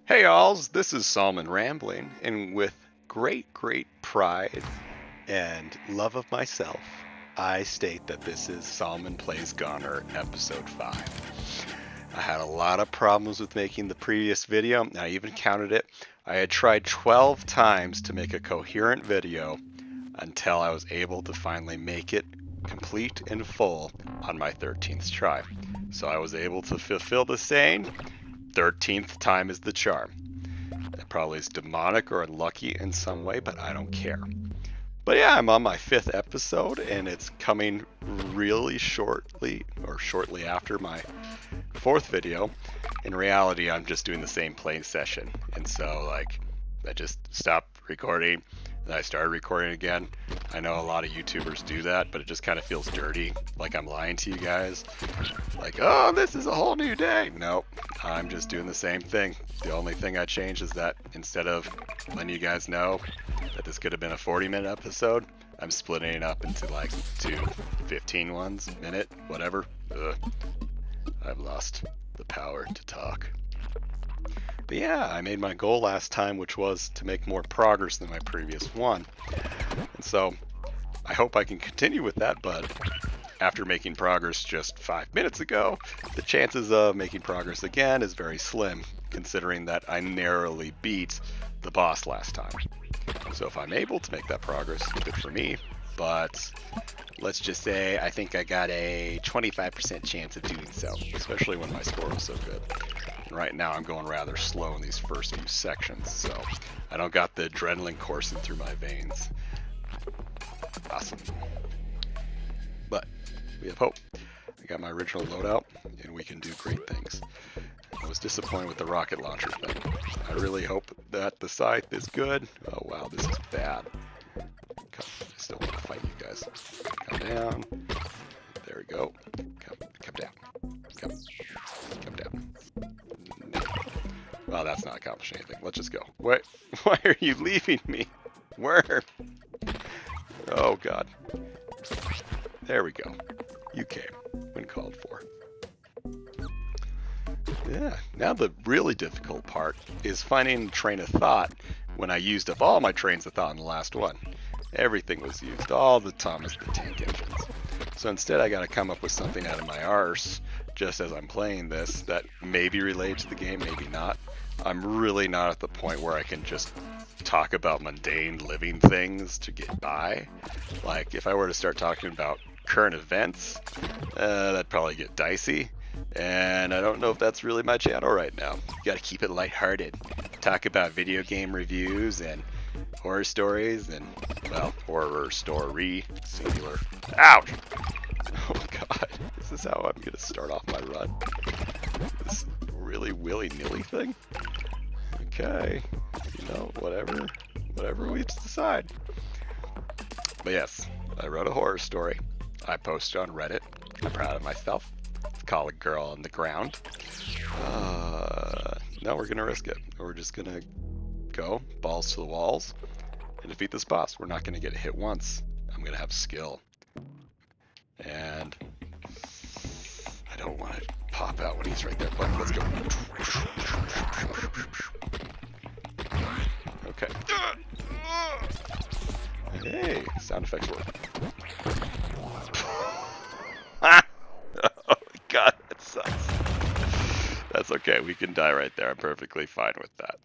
Hey alls, this is Solomon Rambling, and with great pride and love of myself, I state that this is Solomon Plays GoNNER Episode 5. I had a lot of problems with making the previous video, and I even counted it. I had tried 12 times to make a coherent video until I was able to finally make it complete and full on my 13th try. So I was able to fulfill the saying, 13th time is the charm. That probably is demonic or unlucky in some way, but I don't care. But yeah, I'm on my 5th episode, and it's coming really shortly after my 4th video. In reality, I'm just doing the same play session, and so like I just stopped recording and I started recording again. I know a lot of YouTubers do that, but it just kind of feels dirty, like I'm lying to you guys. Like, oh, this is a whole new day. Nope, I'm just doing the same thing. The only thing I changed is that instead of letting you guys know that this could have been a 40-minute episode, I'm splitting it up into like 2 15 ones, minute, whatever. I've lost the power to talk. But yeah, I made my goal last time, which was to make more progress than my previous one. And so I hope I can continue with that, but after making progress just 5 minutes ago, the chances of making progress again is very slim, considering that I narrowly beat the boss last time. So if I'm able to make that progress, good for me, but let's just say I think I got a 25% chance of doing so, especially when my score was so good. And right now I'm going rather slow in these first few sections, so I don't got the adrenaline coursing through my veins. Awesome. But we have hope. I got my original loadout, and we can do great things. I was disappointed with the rocket launcher thing. I really hope that the scythe is good. Oh wow, this is bad. I still want to fight you guys. Come down. There we go. Come down. Come down. No. Well, that's not accomplishing anything. Let's just go. Why are you leaving me? Where? Oh god. There we go. You came when called for. Yeah, now the really difficult part is finding a train of thought when I used up all my trains of thought in the last one. Everything was used, all the Thomas the Tank Engines. So instead I gotta come up with something out of my arse, just as I'm playing this, that may be related to the game, maybe not. I'm really not at the point where I can just talk about mundane living things to get by. Like, if I were to start talking about current events, that'd probably get dicey. And I don't know if that's really my channel right now. You gotta keep it lighthearted. Talk about video game reviews and horror stories and, well, horror story, singular. Ouch! Oh god, is this how I'm gonna start off my run? This really willy-nilly thing? Okay, you know, whatever we decide. But yes, I wrote a horror story. I posted on Reddit. I'm proud of myself. Call a girl on the ground. No, we're gonna risk it. We're just gonna go balls to the walls and defeat this boss. We're not gonna get hit once. I'm gonna have skill, and I don't want to pop out when he's right there. But let's go. Okay. Hey, sound effects work. Oh god, that sucks. That's okay, we can die right there. I'm perfectly fine with that.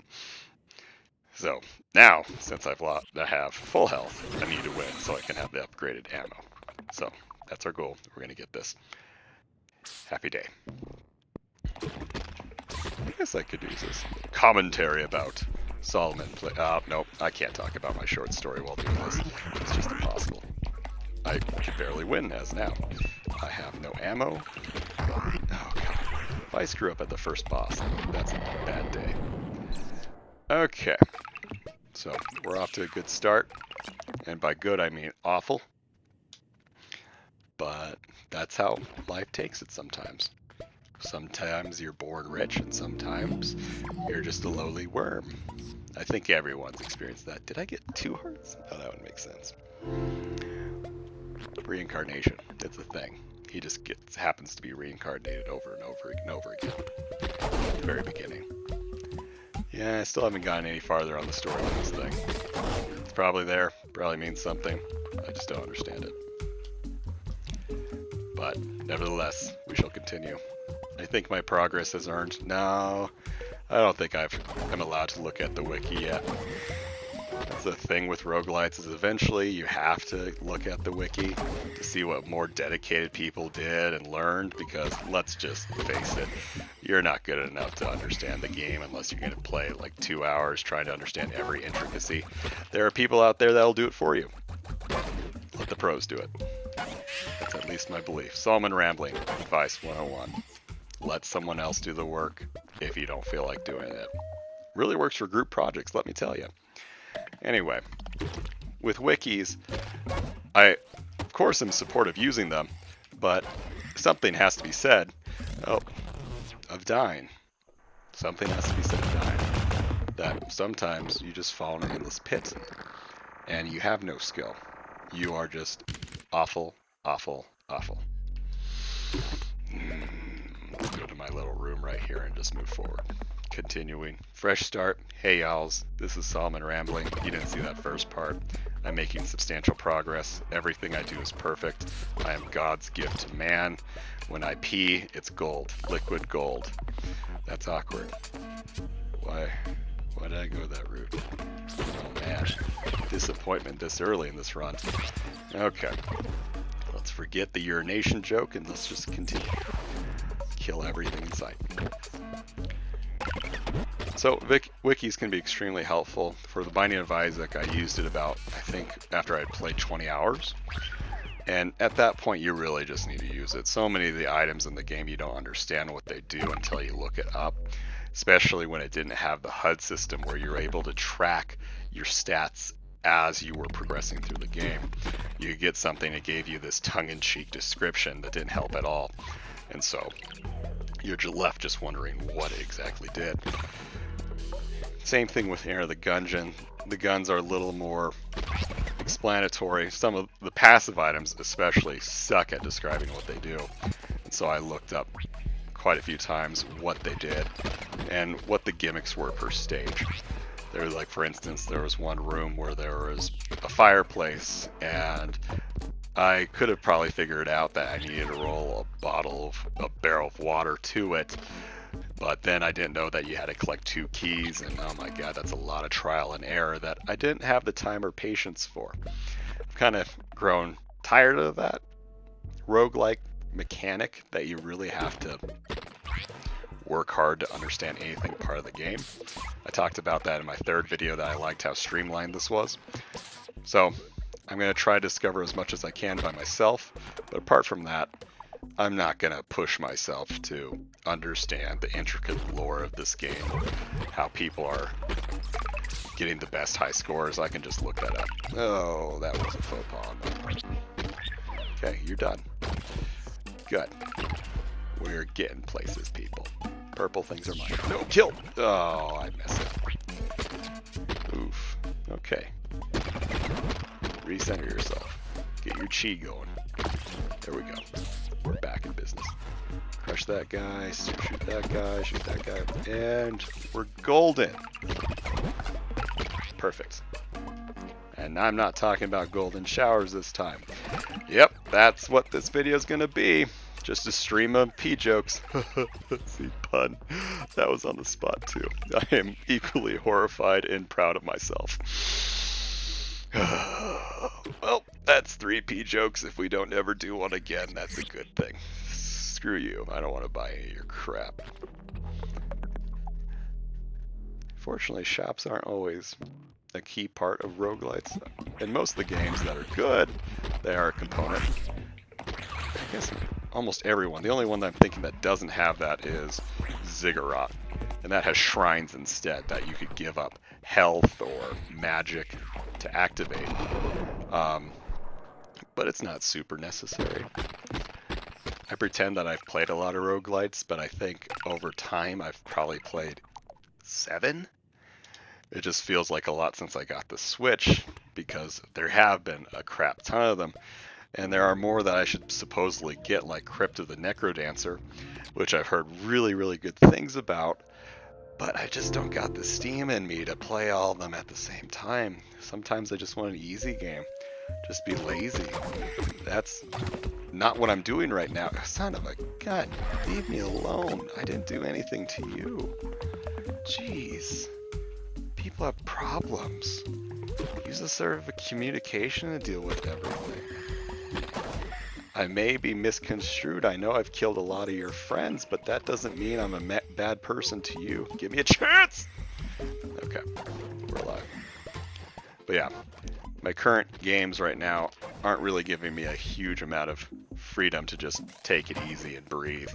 So, now, since I have full health, I need to win so I can have the upgraded ammo. So, that's our goal. We're gonna get this. Happy day. I guess I could use this commentary about Solomon play. Nope, I can't talk about my short story while doing this. It's just impossible. I can barely win as now. I have no ammo. Oh god. If I screw up at the first boss, that's a bad day. Okay. So, we're off to a good start. And by good, I mean awful. But that's how life takes it sometimes. Sometimes you're born rich, and sometimes you're just a lowly worm. I think everyone's experienced that. Did I get 2 hearts? Oh, that would make sense. Reincarnation. It's a thing. He just happens to be reincarnated over and over and over again. At the very beginning. Yeah, I still haven't gotten any farther on the story of this thing. It's probably there, probably means something. I just don't understand it. But nevertheless, we shall continue. I think my progress has earned. No, I don't think I'm allowed to look at the wiki yet. That's the thing with roguelites, is eventually you have to look at the wiki to see what more dedicated people did and learned, because let's just face it, you're not good enough to understand the game unless you're going to play like 2 hours trying to understand every intricacy. There are people out there that'll do it for you. Let the pros do it. That's at least my belief. Solomon Rambling, Advice 101. Let someone else do the work if you don't feel like doing it. Really works for group projects, let me tell you. Anyway, with wikis, I, of course, am supportive of using them, but something has to be said. Oh, of dying. Something has to be said of dying. That sometimes you just fall in an endless pit, and you have no skill. You are just awful, awful, awful. Let's go to my little room right here and just move forward. Continuing. Fresh start. Hey y'alls, this is Solomon Rambling. You didn't see that first part. I'm making substantial progress. Everything I do is perfect. I am God's gift to man. When I pee, it's gold. Liquid gold. That's awkward. Why did I go that route? Oh man. Disappointment this early in this run. Okay. Let's forget the urination joke and let's just continue. Kill everything in sight. So wikis can be extremely helpful. For the Binding of Isaac, I used it about, I think, after I'd played 20 hours. And at that point, you really just need to use it. So many of the items in the game, you don't understand what they do until you look it up. Especially when it didn't have the HUD system where you're able to track your stats as you were progressing through the game. You get something that gave you this tongue-in-cheek description that didn't help at all. And so you're left just wondering what it exactly did. Same thing with Enter the Gungeon. The guns are a little more explanatory. Some of the passive items especially suck at describing what they do. And so I looked up quite a few times what they did and what the gimmicks were per stage. There was, like, for instance, there was one room where there was a fireplace, and I could have probably figured out that I needed to roll a barrel of water to it, but then I didn't know that you had to collect 2 keys, and oh my god, that's a lot of trial and error that I didn't have the time or patience for. I've kind of grown tired of that roguelike mechanic that you really have to work hard to understand anything part of the game. I talked about that in my 3rd video, that I liked how streamlined this was. So I'm going to try to discover as much as I can by myself, but apart from that, I'm not going to push myself to understand the intricate lore of this game, how people are getting the best high scores. I can just look that up. Oh, that was a faux pas on my part. Okay, you're done. Good. We're getting places, people. Purple things are mine. No, kill! Oh, I missed it. Oof. Okay. Recenter yourself. Get your chi going. There we go. We're back in business. Crush that guy, shoot that guy, shoot that guy, and we're golden. Perfect. And I'm not talking about golden showers this time. Yep, that's what this video is gonna be. Just a stream of pee jokes. See, pun. That was on the spot too. I am equally horrified and proud of myself. Well, that's 3 pee jokes. If we don't ever do one again, that's a good thing. Screw you. I don't want to buy any of your crap. Fortunately, shops aren't always a key part of roguelites. In most of the games that are good, they are a component. I guess almost everyone. The only one that I'm thinking that doesn't have that is Ziggurat. And that has shrines instead that you could give up health or magic to activate. But it's not super necessary. I pretend that I've played a lot of roguelites, but I think over time I've probably played 7. It just feels like a lot since I got the Switch, because there have been a crap ton of them. And there are more that I should supposedly get, like Crypt of the Necrodancer, which I've heard really, really good things about. But I just don't got the steam in me to play all of them at the same time. Sometimes I just want an easy game. Just be lazy. That's not what I'm doing right now. Son of a gun, leave me alone. I didn't do anything to you. Jeez. People have problems. Use a sort of a communication to deal with everything. I may be misconstrued. I know I've killed a lot of your friends, but that doesn't mean I'm a bad person to you. Give me a chance! Okay, we're alive. But yeah, my current games right now aren't really giving me a huge amount of freedom to just take it easy and breathe.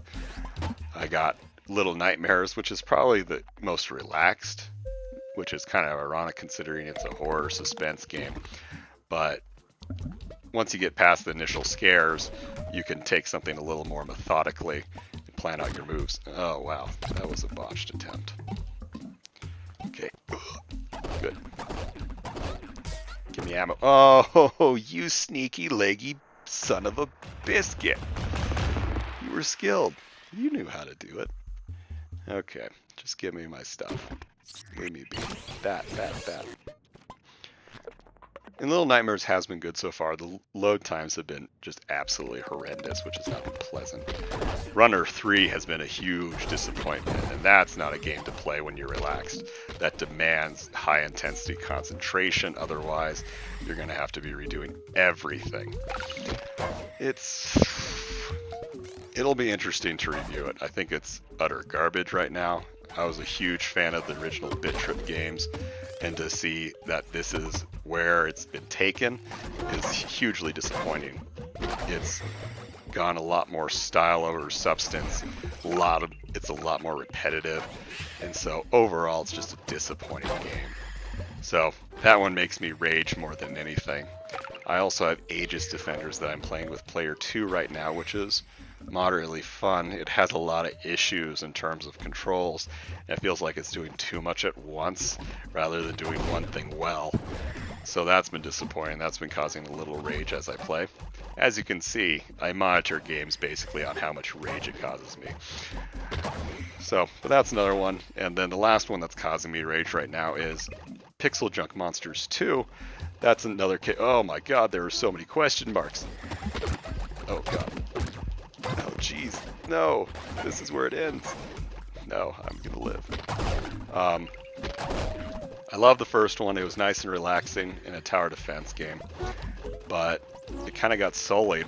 I got Little Nightmares, which is probably the most relaxed, which is kind of ironic considering it's a horror suspense game. But once you get past the initial scares, you can take something a little more methodically and plan out your moves. Oh wow, that was a botched attempt. Okay, good. Give me ammo. Oh, you sneaky leggy son of a biscuit. You were skilled. You knew how to do it. Okay, just give me my stuff. Leave me be. That. And Little Nightmares has been good so far. The load times have been just absolutely horrendous, which is not pleasant. Runner 3 has been a huge disappointment, and that's not a game to play when you're relaxed. That demands high intensity concentration, otherwise you're going to have to be redoing everything. It'll be interesting to review it. I think it's utter garbage right now. I was a huge fan of the original Bit Trip games, and to see that this is where it's been taken is hugely disappointing. It's gone a lot more style over substance. It's a lot more repetitive, and so overall it's just a disappointing game. So that one makes me rage more than anything. I also have Aegis Defenders that I'm playing with player 2 right now, which is moderately fun. It has a lot of issues in terms of controls, and it feels like it's doing too much at once rather than doing one thing well. So that's been disappointing. That's been causing a little rage as I play. As you can see, I monitor games basically on how much rage it causes me. So, but that's another one. And then the last one that's causing me rage right now is Pixel Junk Monsters 2. That's another case. Oh my god, there are so many question marks. Oh god. Oh jeez. No, this is where it ends. No, I'm gonna live. I love the first one. It was nice and relaxing in a tower defense game, but it kind of got sullied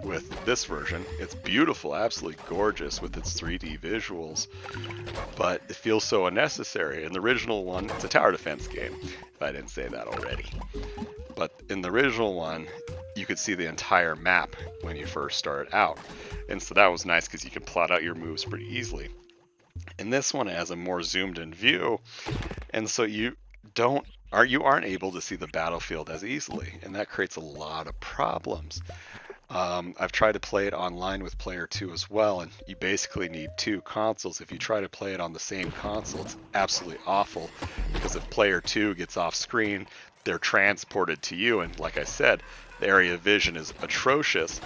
with this version. It's beautiful, absolutely gorgeous with its 3D visuals, but it feels so unnecessary. In the original one, it's a tower defense game, if I didn't say that already. But in the original one, you could see the entire map when you first started out, and so that was nice because you can plot out your moves pretty easily. In this one, it has a more zoomed in view, and so you aren't able to see the battlefield as easily, and that creates a lot of problems. I've tried to play it online with player 2 as well, and you basically need 2 consoles. If you try to play it on the same console, it's absolutely awful, because if player 2 gets off screen, they're transported to you, and like I said, the area of vision is atrocious,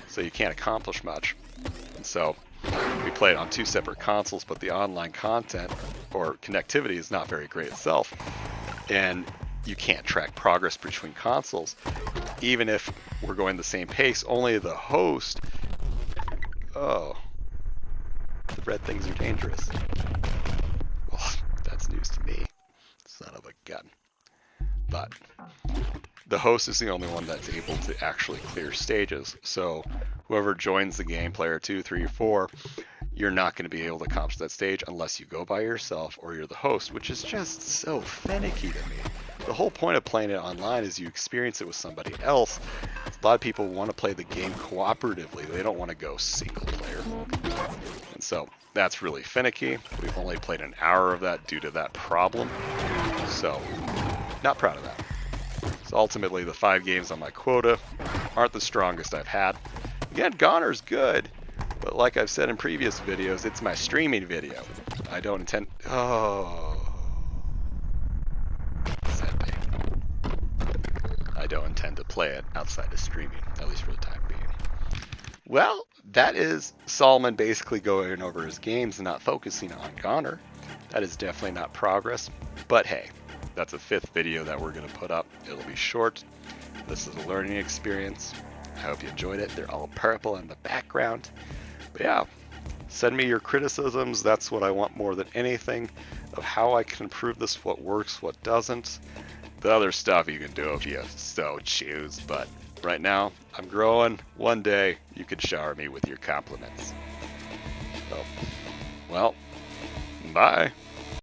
so you can't accomplish much. And so we play it on 2 separate consoles, but the online content or connectivity is not very great itself, and you can't track progress between consoles. Even if we're going the same pace, only the host... Oh. The red things are dangerous. Well, that's news to me. Son of a gun. But the host is the only one that's able to actually clear stages. So whoever joins the game, player 2, 3, or 4, you're not going to be able to accomplish that stage unless you go by yourself or you're the host, which is just so finicky to me. The whole point of playing it online is you experience it with somebody else. A lot of people want to play the game cooperatively. They don't want to go single player. And so that's really finicky. We've only played an hour of that due to that problem. So, not proud of that. So ultimately, the 5 games on my quota aren't the strongest I've had. Again, GoNNER's good, but like I've said in previous videos, it's my streaming video. I don't intend... Oh... I don't intend to play it outside of streaming, at least for the time being. Well, that is Solomon basically going over his games and not focusing on GoNNER. That is definitely not progress, but hey, that's a 5th video that we're going to put up. It'll be short. This is a learning experience. I hope you enjoyed it. They're all purple in the background. But yeah, send me your criticisms. That's what I want more than anything, of how I can improve this, what works, what doesn't. The other stuff you can do if you so choose, but right now I'm growing. One day you can shower me with your compliments. So, well, bye.